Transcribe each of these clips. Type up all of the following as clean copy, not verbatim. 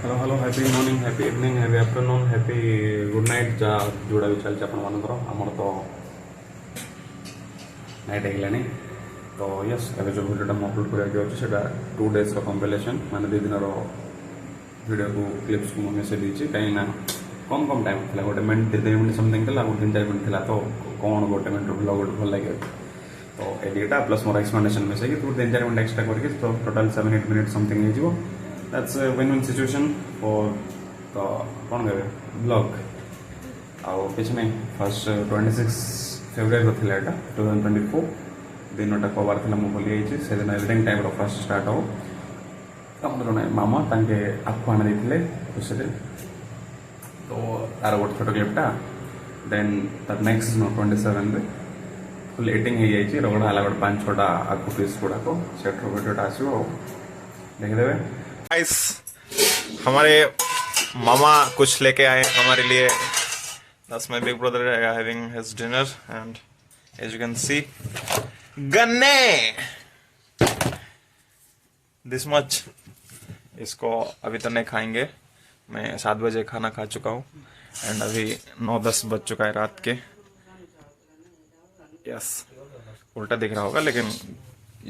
Hello hello happy morning happy evening happy afternoon happy good night जा जोड़ा भी चलছে ଆପଣମାନଙ୍କର ଆମର ତ ନାଇଟ୍ ହେଇଗଲାଣି ତ ୟେସ୍ ଏବେ ଯେଉଁ ଭିଡ଼ିଓଟା ମୁଁ ଅପଲୋଡ଼ କରିବାକୁ ଯାଉଛି ସେଇଟା 2 ଡେଜ୍ର କମ୍ପିଲେସନ୍ ମାନେ 2 ଦିନର ଭିଡ଼ିଓକୁ କ୍ଲିପ୍ସକୁ ମୁଁ ମିଶାଇ ଦେଇଛି କାହିଁକିନା କମ୍ ଟାଇମ୍ ଥିଲା ଗୋଟେ ମିନିଟ୍ 2 ମିନିଟ୍ ସମଥିଙ୍ଗ ଥିଲା ଗୋଟେ 3-4 ମିନିଟ୍ ଥିଲା ତ କ'ଣ ଗୋଟେ ମିନିଟ୍ର ବ୍ଲଗ୍ ଗୋଟେ ଭଲ ଲାଗିବ ତ ଏ ଦୁଇଟା ପ୍ଲସ୍ ମୋର ଏକ୍ସପ୍ଲାନେସନ୍ ମିଶାଇକି 3-4 ମିନିଟ୍ ଏକ୍ସଟ୍ରା କରିକି ତ ଟୋଟାଲ୍ 7-8 ମିନିଟ୍ ସମଥିଙ୍ଗ ହେଇଯିବ। That's a win-win situation for the vlog. ଆଉ କିଛି ନାହିଁ ଫାର୍ଷ୍ଟ 26 ଫେବୃଆରୀର ଥିଲା ଏଇଟା 2024 ଦିନଟା କବାର ଥିଲା ମୁଁ ଭୁଲି ଯାଇଛି ସେଦିନ ଇଭିନିଂ ଟାଇମ୍ର ଫାର୍ଷ୍ଟ ଷ୍ଟାର୍ଟ ହେବ ଆମର ଜଣେ ମାମା ତାଙ୍କେ ଆଖୁ ଆଣି ଦେଇଥିଲେ ଖୁସିରେ ତ ତାର ଗୋଟେ ଛୋଟ କ୍ଲିପ୍ଟା ଦେନ୍ ତାର ନେକ୍ସଟ ଦିନ 27ରେ ଫୁଲ୍ ଏଟିଂ ହେଇଯାଇଛି ରଗଡ଼ା ହେଲା ଗୋଟେ 5-6ଟା ଆଖୁ ପିସ୍ ଗୁଡ଼ାକ ସେଠର ଭିଡ଼ିଓଟା ଆସିବ ଆଉ ଦେଖିଦେବେ। गाइस हमारे मामा कुछ लेके आए हमारे लिए। That's my big brother having his dinner and as you can see गन्ने this much इसको अभी तो नहीं खाएंगे। मैं 7 बजे खाना खा चुका हूँ एंड अभी 9-10 बज चुका है रात के। यस उल्टा दिख रहा होगा लेकिन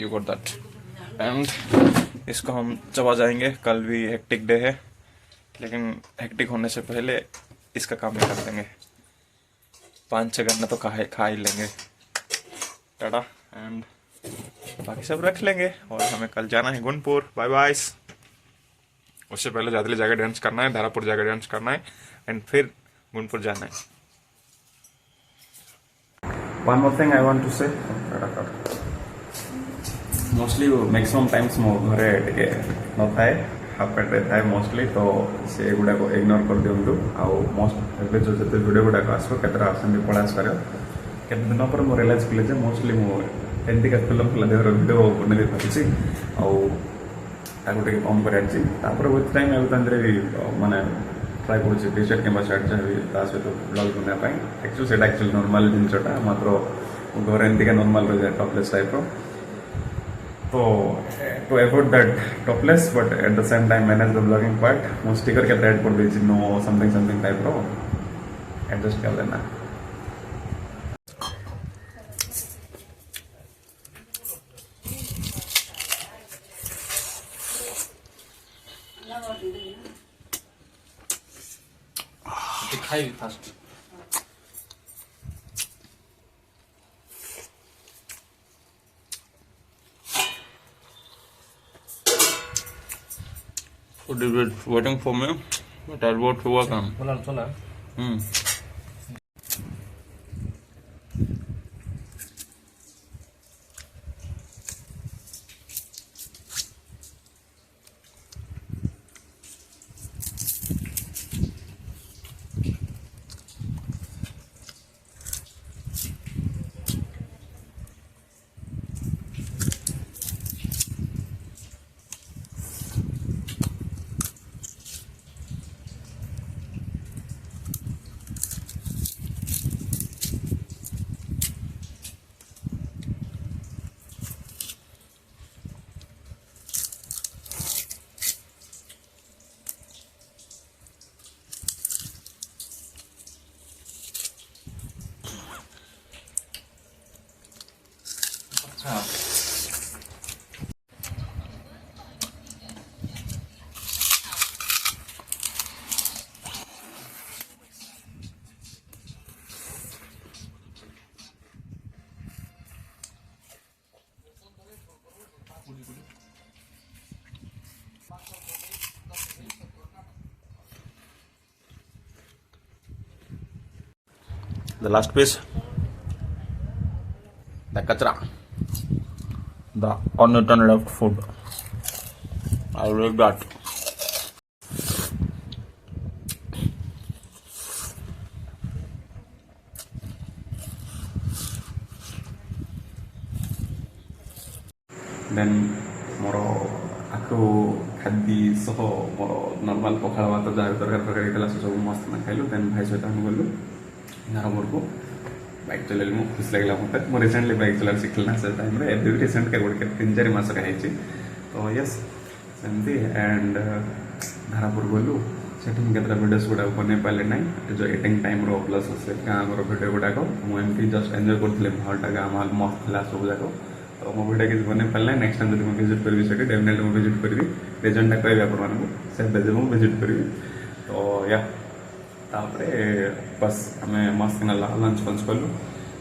यू गॉट दैट एंड इसको हम चबा जाएंगे। कल भी हेक्टिक डे है लेकिन हेक्टिक होने से पहले इसका काम भी कर देंगे। 5-6 गन्ना तो खा ही लेंगे टाटा एंड बाकी सब रख लेंगे और हमें कल जाना है गुनपुर। Bye bye. उससे पहले जादली जाकर डांस करना है, धारापुर जाकर डांस करना है एंड फिर गुनपुर जाना है। One more thing I want to say. Mostly maximum times मो घरे टे न थाए हाफ पेट्रे थाए मोस्टली तो से गुड़ा को इग्नोर कर दिंतु आउ मोस्ट जो जो भिडियो गुड़ाक आसो के आसती पड़ा आसपार के दिन पर मुझे रियलाइज कले मोस्टली मुझे फिल्म फिल्म देहर भिडियो बन भाई आगे कम कर विथ टाइम भी माने ट्राए कर टी शर्ट कि शर्ट जहाँ भी सहित ब्लग बनापी एक्चुअली से नॉर्मल जिनटा मात्र घर एमती नॉर्मल रही है टॉपलेस टाइप तो to avoid that topless but at the same time manage the blogging part मुझे स्टिकर के ऐड कर दी नो समथिंग टाइप रो एडजस्ट कर देना। दिखाई fast Food is waiting for me, but I'll go to work on. चला The last piece, the kachra, the uneaten left food. I'll take that. Then मोर आखु खादी सह मोर नॉर्मल पखाड़ भात जहाँ तरकारी होता से सब मस्त ना खाइलु देन भाई सहित हम गलु नारामर को बाइक चलैली मो खुश लगे मत मुझे रिसेंटली बाइक चला शिखल ना से टाइम रे एबे रिसेंट के गोटे 3-4 मास कहीं तो यस सेमती एंड धारापुर गलु सेठी केतटा भिडियोस गुड़ा बन पारे ना जो एटिंग टाइम रो प्लस से गाँव भिडियो गुड़ाक मुझे जस्ट एंजॉय करी महलटा गाँव महल मस्त था सब जाक तो मो भिडियो किसी बन पारे नेक्स्ट टाइम जब विजिट करी से डेफिनेटली मुझे विजिट करी रिजनटा कह आपको से मुझे विजिट करी तो या तापरे बस आम मस्त लंच फंच कलु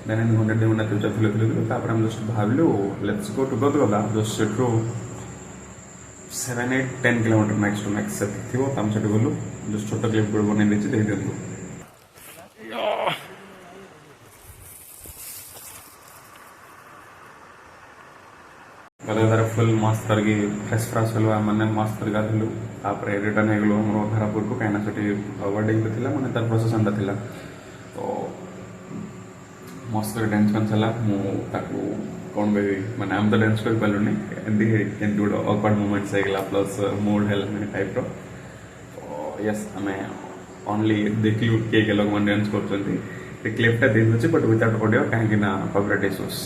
देन घंटे 2 घंटा चुपचाप थिलु हम जस्ट भाविलु let's go to Gadagada just सेठू 7, 8, 10 किलोमीटर मैक्स टू मैक्स से थी तम से गलु जस्ट छोट क्लिप बन दे दिखाँ गले तार फुल मस्त करके फ्रेश फ्रेश हलवा मैंने मस्त कर गाधलु तापर रिटर्न हो गलु मोर धारापुर को कहीं से वेडिंग था मैंने तार प्रोसेसन था तो मस्त कर डांस फैंस है कौन कह मैंने आम तो डांस कर पार्लुनि एमती गोटे ऑकवर्ड मोमेंट्स होगा प्लस मूड है टाइप रो तो यस आम ओनली देखलु किए लोग मैंने डांस कर क्लिपटा दे दूसरी बट विदाउट ऑडियो कहीं copyright issues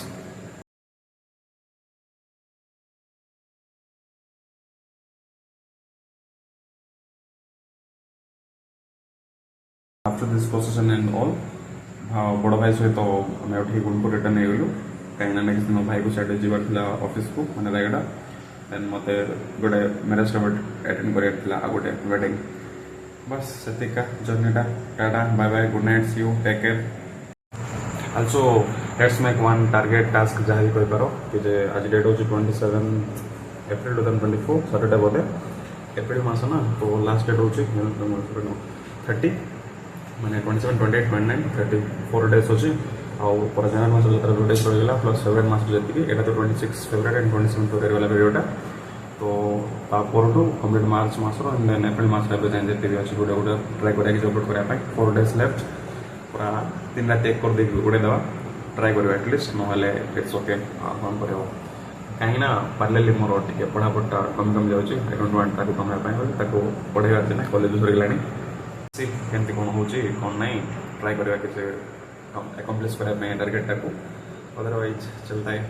after this प्रोसेसन and all बड़ भाई सहित आम गुणपुर रिटर्न हो गलु कहीं नेक्स्ट दिन भाई को साइड जीवार ऑफिस को मैंने रायगड़ा देन मत गोटे मैरेज अटेंड कर गोटे वेडिंग बस से जर्नीटा tata bye bye good night see you take care also let's make one target task जहाँ भी कहीपर कि आज डेट हूँ 27 एप्रिल 2024 सैटरडे बोधे एप्रिल मास ना तो लास्ट डेट हूँ 30 मैंने 27, 28, 29, 34 डेज अच्छी आर जनवरी मास जो 2 डेज रहीगला प्लस फेब्रुआरी मास जी एटा तो 26 फेब्रुआरी एंड 27 फेब्रुआरी वाला भिडियोटा तो तापर कम्प्लीट मार्च मास देन एप्रिल मास जाए जी अच्छी भिडियो गोटे ट्राए कर अपलोड करने 4 डेज लेफ्ट पूरा 3 रात एक कर उड़े देवा ट्राए कर एटलिस्ट ना इट्स ओके कौन कर कहीं पार्ले मोर टे पढ़ापढ़ा कमी जाऊँगी आई डोंट वांट ताको कमाई पढ़ेगा ना कॉलेज सरीगला केमती कौन हो कौन ना ट्राए करवा किसी अकम्प्लिश करने टारगेटा को अदरवाइज चलता है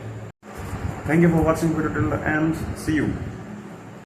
thank you for watching video till the end see you